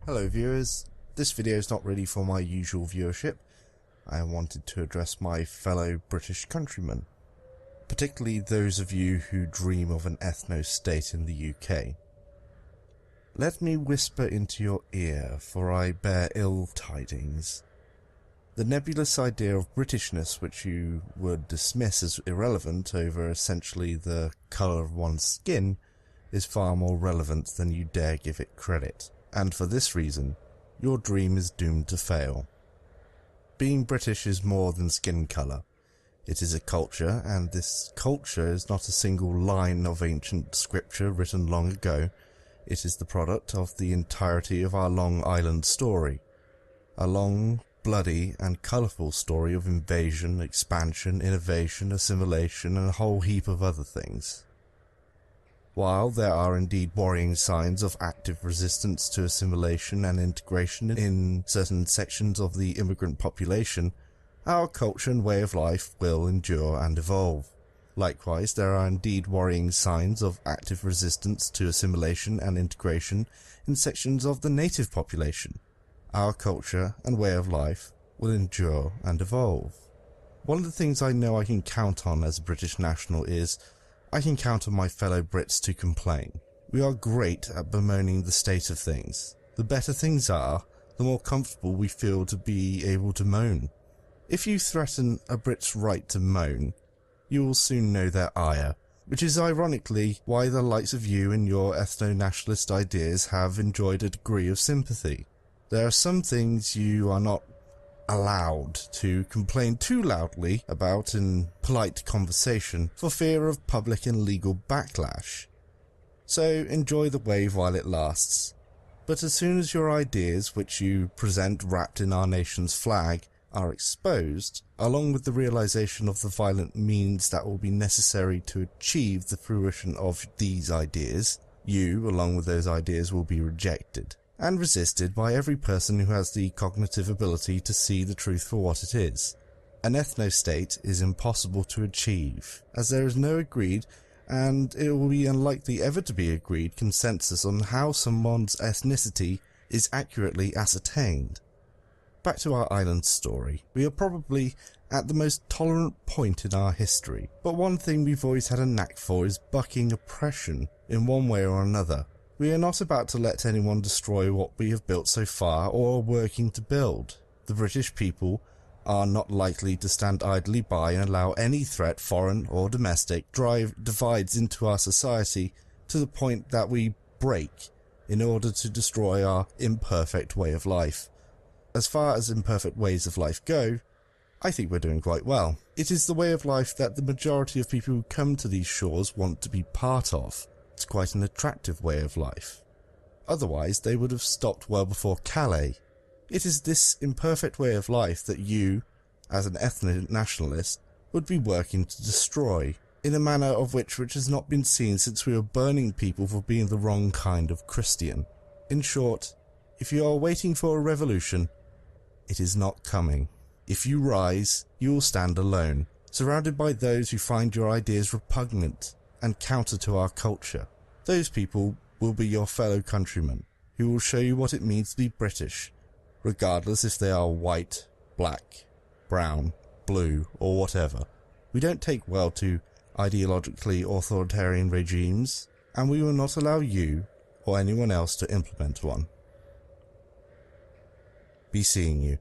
Hello viewers, this video is not really for my usual viewership. I wanted to address my fellow British countrymen, particularly those of you who dream of an ethno-state in the UK. Let me whisper into your ear, for I bear ill tidings. The nebulous idea of Britishness, which you would dismiss as irrelevant over essentially the colour of one's skin, is far more relevant than you dare give it credit. And for this reason, your dream is doomed to fail. Being British is more than skin colour. It is a culture, and this culture is not a single line of ancient scripture written long ago. It is the product of the entirety of our Long Island story. A long, bloody and colourful story of invasion, expansion, innovation, assimilation, and a whole heap of other things. While there are indeed worrying signs of active resistance to assimilation and integration in certain sections of the immigrant population, our culture and way of life will endure and evolve. Likewise, there are indeed worrying signs of active resistance to assimilation and integration in sections of the native population. Our culture and way of life will endure and evolve. One of the things I know I can count on as a British national is I can count on my fellow Brits to complain. We are great at bemoaning the state of things. The better things are, the more comfortable we feel to be able to moan. If you threaten a Brit's right to moan, you will soon know their ire, which is ironically why the likes of you and your ethno-nationalist ideas have enjoyed a degree of sympathy. There are some things you are not allowed to complain too loudly about in polite conversation for fear of public and legal backlash. So enjoy the wave while it lasts. But as soon as your ideas, which you present wrapped in our nation's flag, are exposed, along with the realization of the violent means that will be necessary to achieve the fruition of these ideas, you, along with those ideas, will be rejected and resisted by every person who has the cognitive ability to see the truth for what it is. An ethno-state is impossible to achieve, as there is no agreed, and it will be unlikely ever to be agreed, consensus on how someone's ethnicity is accurately ascertained. Back to our island story. We are probably at the most tolerant point in our history, but one thing we've always had a knack for is bucking oppression in one way or another. We are not about to let anyone destroy what we have built so far or are working to build. The British people are not likely to stand idly by and allow any threat, foreign or domestic, drive divides into our society to the point that we break in order to destroy our imperfect way of life. As far as imperfect ways of life go, I think we're doing quite well. It is the way of life that the majority of people who come to these shores want to be part of. It's quite an attractive way of life. Otherwise, they would have stopped well before Calais. It is this imperfect way of life that you, as an ethno-nationalist, would be working to destroy, in a manner of which has not been seen since we were burning people for being the wrong kind of Christian. In short, if you are waiting for a revolution, it is not coming. If you rise, you will stand alone, surrounded by those who find your ideas repugnant and counter to our culture. Those people will be your fellow countrymen, who will show you what it means to be British, regardless if they are white, black, brown, blue, or whatever. We don't take well to ideologically authoritarian regimes, and we will not allow you or anyone else to implement one. Be seeing you.